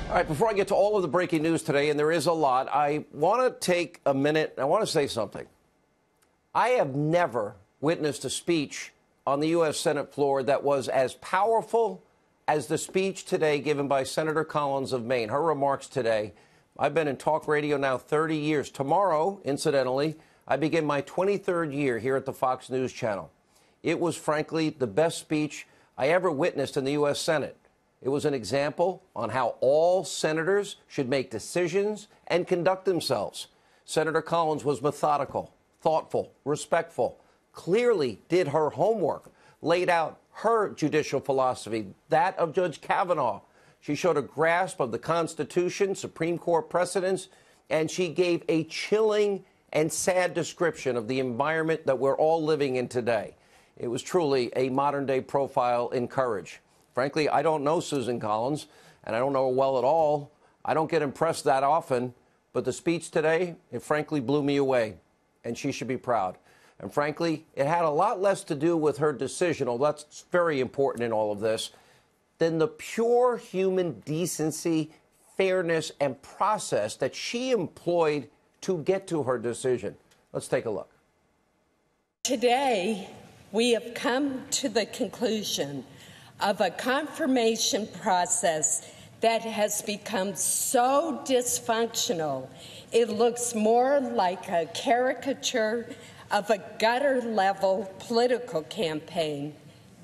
All right, before I get to all of the breaking news today, and there is a lot, I want to take a minute. I want to say something. I have never witnessed a speech on the U.S. Senate floor that was as powerful as the speech today given by Senator Collins of Maine. Her remarks today. I've been in talk radio now 30 years. Tomorrow, incidentally, I begin my 23rd year here at the Fox News Channel. It was, frankly, the best speech I ever witnessed in the U.S. Senate. It was an example on how all senators should make decisions and conduct themselves. Senator Collins was methodical, thoughtful, respectful, clearly did her homework, laid out her judicial philosophy, that of Judge Kavanaugh. She showed a grasp of the Constitution, Supreme Court precedents, and she gave a chilling and sad description of the environment that we're all living in today. It was truly a modern-day profile in courage. Frankly, I don't know Susan Collins, and I don't know her well at all. I don't get impressed that often, but the speech today, it frankly blew me away, and she should be proud. And frankly, it had a lot less to do with her decision, although that's very important in all of this, than the pure human decency, fairness, and process that she employed to get to her decision. Let's take a look. Today, we have come to the conclusion of a confirmation process that has become so dysfunctional, it looks more like a caricature of a gutter-level political campaign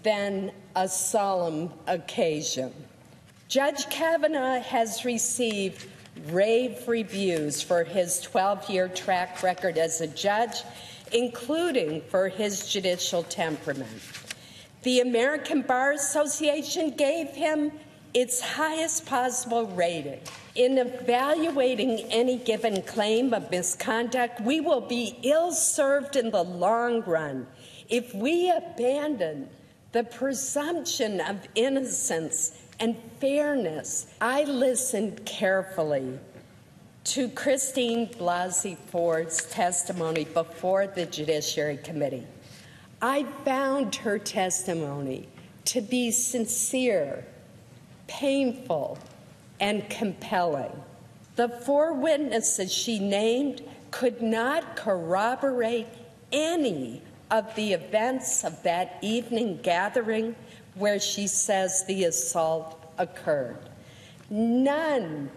than a solemn occasion. Judge Kavanaugh has received rave reviews for his 12-year track record as a judge, including for his judicial temperament. The American Bar Association gave him its highest possible rating. In evaluating any given claim of misconduct, we will be ill-served in the long run if we abandon the presumption of innocence and fairness. I listened carefully to Christine Blasey Ford's testimony before the Judiciary Committee. I found her testimony to be sincere, painful, and compelling. The 4 witnesses she named could not corroborate any of the events of that evening gathering where she says the assault occurred. None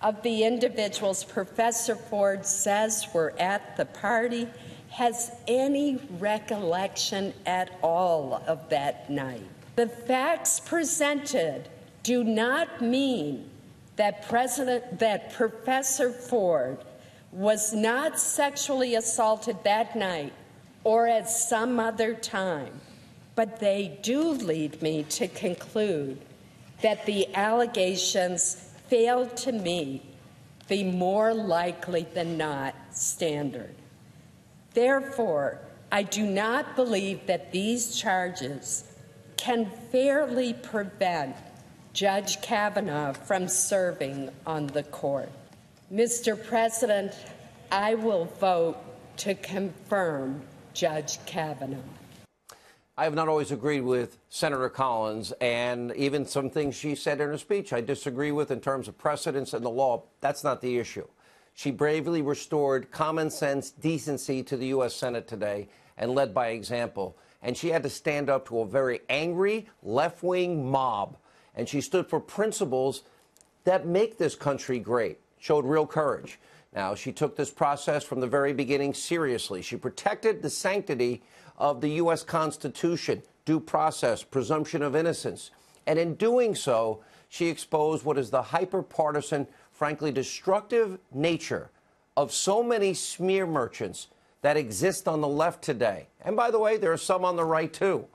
of the individuals Professor Ford says were at the party has any recollection at all of that night. The facts presented do not mean that Professor Ford was not sexually assaulted that night or at some other time, but they do lead me to conclude that the allegations failed to meet the more likely than not standard. Therefore, I do not believe that these charges can fairly prevent Judge Kavanaugh from serving on the court. Mr. President, I will vote to confirm Judge Kavanaugh. I have not always agreed with Senator Collins, and even some things she said in her speech I disagree with in terms of precedents and the law. That's not the issue. She bravely restored common sense, decency to the U.S. Senate today and led by example. And she had to stand up to a very angry left-wing mob. And she stood for principles that make this country great, showed real courage. Now, she took this process from the very beginning seriously. She protected the sanctity of the U.S. Constitution, due process, presumption of innocence. And in doing so, she exposed what is the hyper-partisan, frankly destructive nature of so many smear merchants that exist on the left today. And by the way, there are some on the right, too.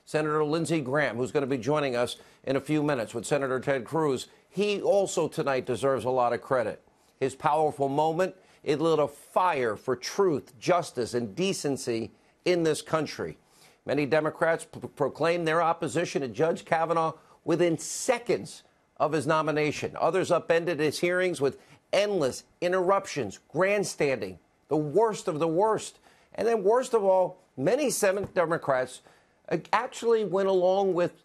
Senator Lindsey Graham, who's going to be joining us in a few minutes with Senator Ted Cruz, he also tonight deserves a lot of credit. His powerful moment, it lit a fire for truth, justice, and decency in this country. Many Democrats proclaimed their opposition to Judge Kavanaugh within seconds of his nomination. Others upended his hearings with endless interruptions, grandstanding, the worst of the worst. And then worst of all, many Senate Democrats actually went along with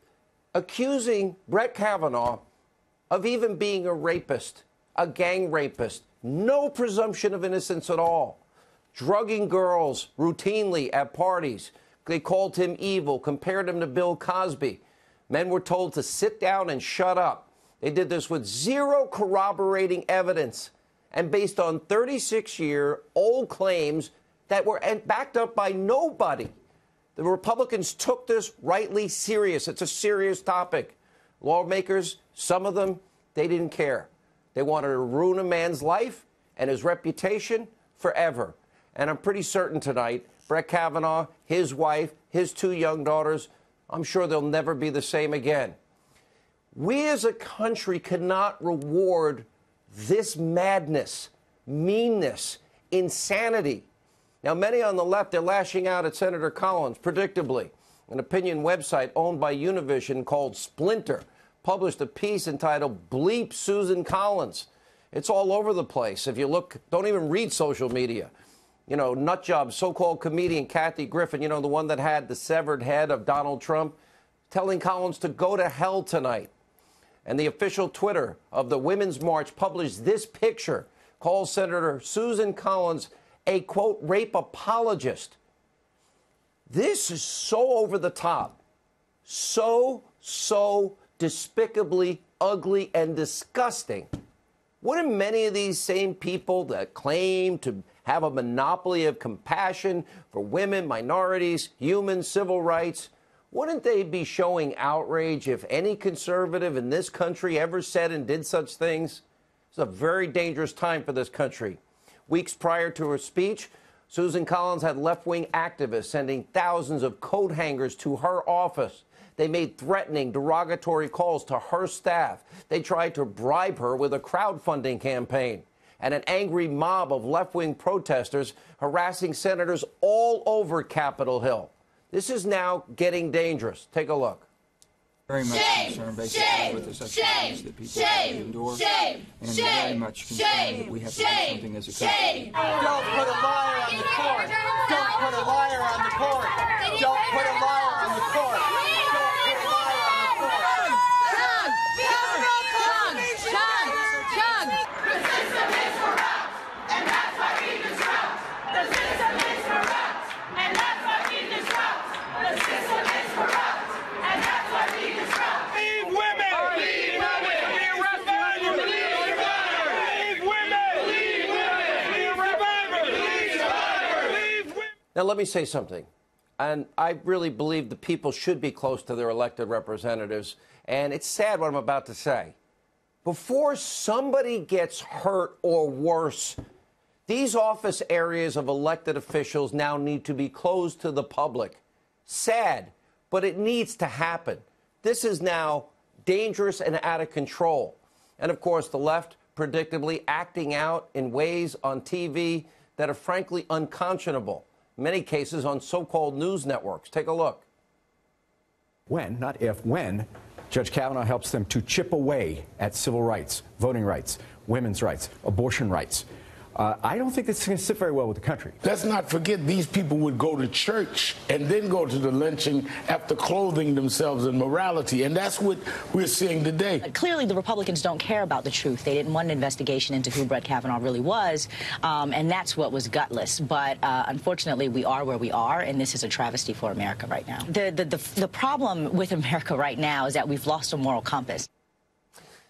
accusing Brett Kavanaugh of even being a rapist, a gang rapist. No presumption of innocence at all. Drugging girls routinely at parties. They called him evil, compared him to Bill Cosby. Men were told to sit down and shut up. They did this with zero corroborating evidence and based on 36-year-old claims that were backed up by nobody. The Republicans took this rightly serious. It's a serious topic. Lawmakers, some of them, they didn't care. They wanted to ruin a man's life and his reputation forever. And I'm pretty certain tonight, Brett Kavanaugh, his wife, his two young daughters, I'm sure they'll never be the same again. We as a country cannot reward this madness, meanness, insanity. Now, many on the left are lashing out at Senator Collins, predictably. An opinion website owned by Univision called Splinter published a piece entitled Bleep Susan Collins. It's all over the place. If you look, don't even read social media. You know, nutjob, so-called comedian Kathy Griffin, you know, the one that had the severed head of Donald Trump, telling Collins to go to hell tonight. And the official Twitter of the Women's March published this picture, calls Senator Susan Collins a, quote, rape apologist. This is so over the top, so despicably ugly and disgusting. Wouldn't many of these same people that claim to have a monopoly of compassion for women, minorities, humans, civil rights, wouldn't they be showing outrage if any conservative in this country ever said and did such things? It's a very dangerous time for this country. Weeks prior to her speech, Susan Collins had left-wing activists sending thousands of coat hangers to her office. They made threatening, derogatory calls to her staff. They tried to bribe her with a crowdfunding campaign. And an angry mob of left-wing protesters harassing senators all over Capitol Hill. This is now getting dangerous. Take a look. Very much concerned basically with the such things that people have to endure, and very much concerned that we have to do something as a country. Don't put a liar on the court. Don't put a liar on the court. Don't put a liar on the court. Now, let me say something. And I really believe the people should be close to their elected representatives. And it's sad what I'm about to say. Before somebody gets hurt or worse, these office areas of elected officials now need to be closed to the public. Sad, but it needs to happen. This is now dangerous and out of control. And, of course, the left predictably acting out in ways on TV that are frankly unconscionable. In many cases on so-called news networks. Take a look. When, not if, when Judge Kavanaugh helps them to chip away at civil rights, voting rights, women's rights, abortion rights, I don't think this is going to sit very well with the country. Let's not forget these people would go to church and then go to the lynching after clothing themselves in morality. And that's what we're seeing today. Clearly, the Republicans don't care about the truth. They didn't want an investigation into who Brett Kavanaugh really was. And that's what was gutless. But unfortunately, we are where we are. And this is a travesty for America right now. The problem with America right now is that we've lost a moral compass.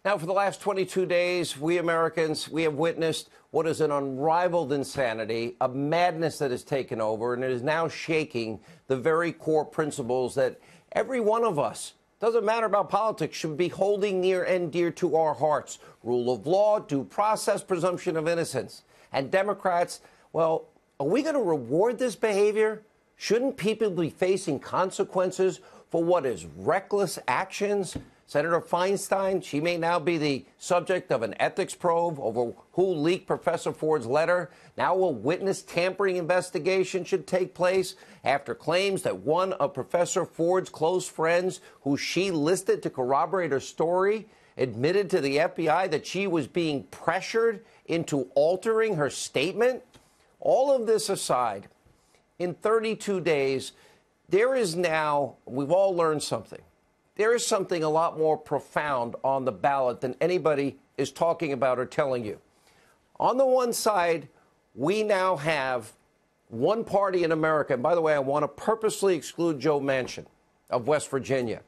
Now, for the last 22 days, we Americans, we have witnessed what is an unrivaled insanity, a madness that has taken over, and it is now shaking the very core principles that every one of us, doesn't matter about politics, should be holding near and dear to our hearts. Rule of law, due process, presumption of innocence. And Democrats, well, are we going to reward this behavior? Shouldn't people be facing consequences for what is reckless actions? Senator Feinstein, she may now be the subject of an ethics probe over who leaked Professor Ford's letter. Now a witness tampering investigation should take place after claims that one of Professor Ford's close friends, who she listed to corroborate her story, admitted to the FBI that she was being pressured into altering her statement. All of this aside, in 32 days, there is now, we've all learned something. there is something a lot more profound on the ballot than anybody is talking about or telling you. On the one side, we now have one party in America, and by the way, I want to purposely exclude Joe Manchin of West Virginia,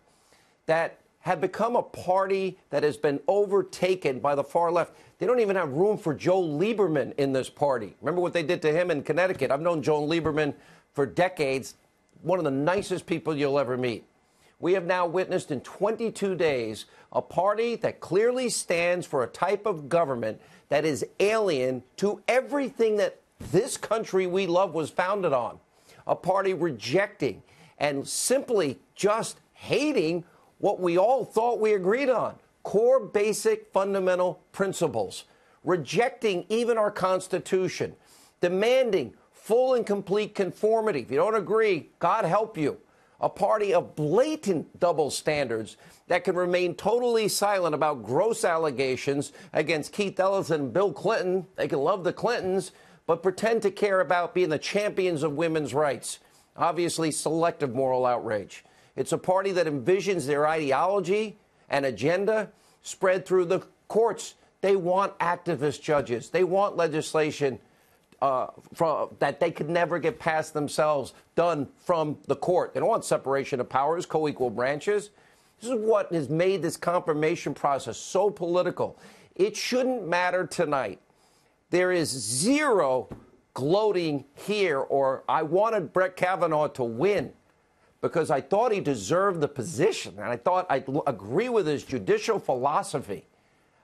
that have become a party that has been overtaken by the far left. They don't even have room for Joe Lieberman in this party. Remember what they did to him in Connecticut? I've known Joe Lieberman for decades, one of the nicest people you'll ever meet. We have now witnessed in 22 days a party that clearly stands for a type of government that is alien to everything that this country we love was founded on. A party rejecting and simply just hating what we all thought we agreed on. Core, basic, fundamental principles. Rejecting even our Constitution. Demanding full and complete conformity. If you don't agree, God help you. A party of blatant double standards that can remain totally silent about gross allegations against Keith Ellis and Bill Clinton. They can love the Clintons, but pretend to care about being the champions of women's rights. Obviously, selective moral outrage. It's a party that envisions their ideology and agenda spread through the courts. They want activist judges. They want legislation that they could never get past themselves done from the court. They don't want separation of powers, co-equal branches. This is what has made this confirmation process so political. It shouldn't matter tonight. There is zero gloating here, or I wanted Brett Kavanaugh to win because I thought he deserved the position, and I thought I'd agree with his judicial philosophy.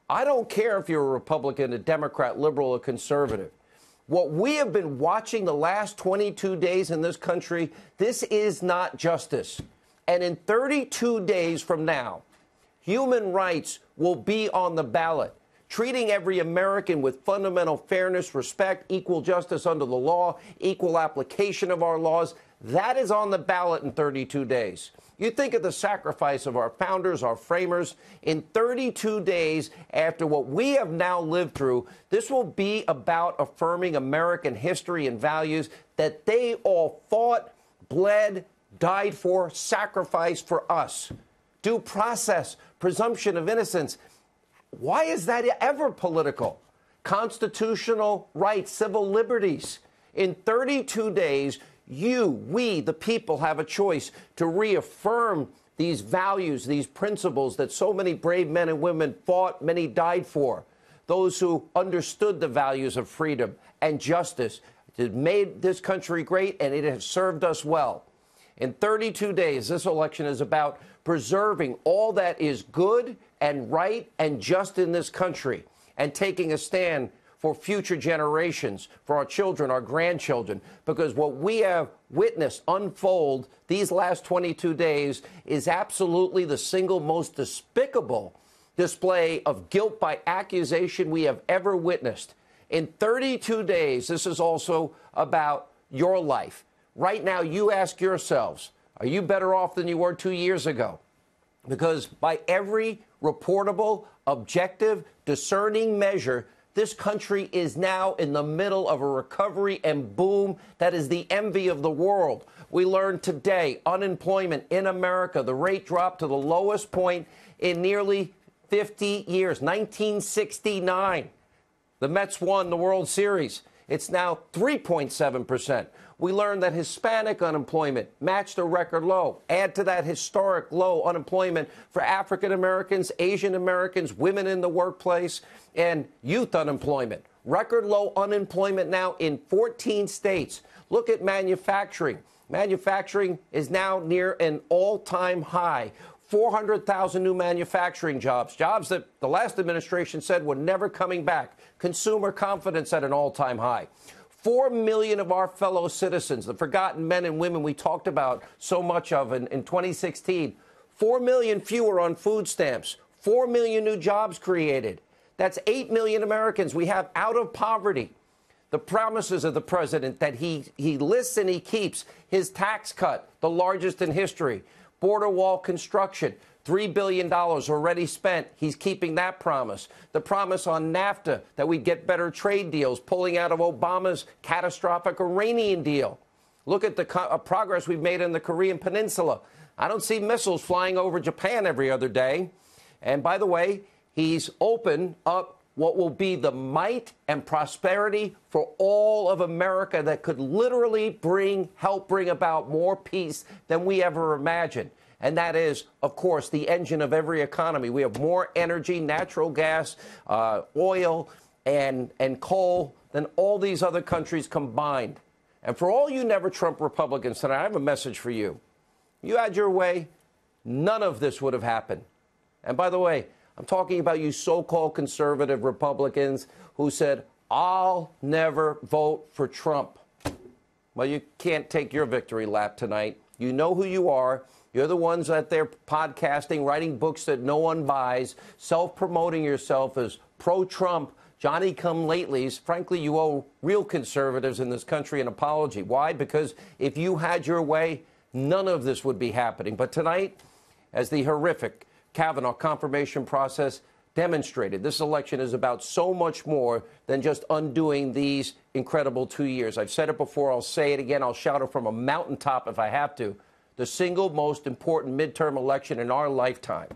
I don't care if you're a Republican, a Democrat, liberal, or conservative. What we have been watching the last 22 days in this country, this is not justice. And in 32 days from now, human rights will be on the ballot. Treating every American with fundamental fairness, respect, equal justice under the law, equal application of our laws, that is on the ballot in 32 days. You think of the sacrifice of our founders, our framers. In 32 days, after what we have now lived through, this will be about affirming American history and values that they all fought, bled, died for, sacrificed for us. Due process, presumption of innocence. Why is that ever political? Constitutional rights, civil liberties. In 32 days, we, the people, have a choice to reaffirm these values, these principles that so many brave men and women fought, many died for. Those who understood the values of freedom and justice. It made this country great, and it has served us well. In 32 days, this election is about preserving all that is good and right and just in this country and taking a stand for future generations, for our children, our grandchildren, because what we have witnessed unfold these last 22 days is absolutely the single most despicable display of guilt by accusation we have ever witnessed. In 32 days, this is also about your life. Right now, you ask yourselves, are you better off than you were 2 years ago? Because by every reportable, objective, discerning measure, this country is now in the middle of a recovery and boom that is the envy of the world. We learned today unemployment in America, the rate dropped to the lowest point in nearly 50 years, 1969. The Mets won the World Series. It's now 3.7%. We learned that Hispanic unemployment matched a record low. Add to that historic low unemployment for African Americans, Asian Americans, women in the workplace, and youth unemployment. Record low unemployment now in 14 states. Look at manufacturing. Manufacturing is now near an all-time high. 400,000 new manufacturing jobs, jobs that the last administration said were never coming back. Consumer confidence at an all-time high. 4 million of our fellow citizens, the forgotten men and women we talked about so much of in 2016, 4 million fewer on food stamps, 4 million new jobs created. That's 8 million Americans we have out of poverty. The promises of the president that he lists and he keeps, his tax cut, the largest in history, border wall construction, $3 billion already spent. He's keeping that promise. The promise on NAFTA that we'd get better trade deals, pulling out of Obama's catastrophic Iranian deal. Look at the progress we've made in the Korean Peninsula. I don't see missiles flying over Japan every other day. And by the way, he's opened up what will be the might and prosperity for all of America that could literally help bring about more peace than we ever imagined. And that is, of course, the engine of every economy. We have more energy, natural gas, oil, and coal than all these other countries combined. And for all you Never Trump Republicans tonight, I have a message for you. You had your way, none of this would have happened. And by the way, I'm talking about you so-called conservative Republicans who said, I'll never vote for Trump. Well, you can't take your victory lap tonight. You know who you are. You're the ones out there podcasting, writing books that no one buys, self-promoting yourself as pro-Trump, Johnny-come-latelys. Frankly, you owe real conservatives in this country an apology. Why? Because if you had your way, none of this would be happening. But tonight, as the horrific Kavanaugh confirmation process demonstrated, this election is about so much more than just undoing these incredible 2 years. I've said it before. I'll say it again. I'll shout it from a mountaintop if I have to. The single most important midterm election in our lifetime.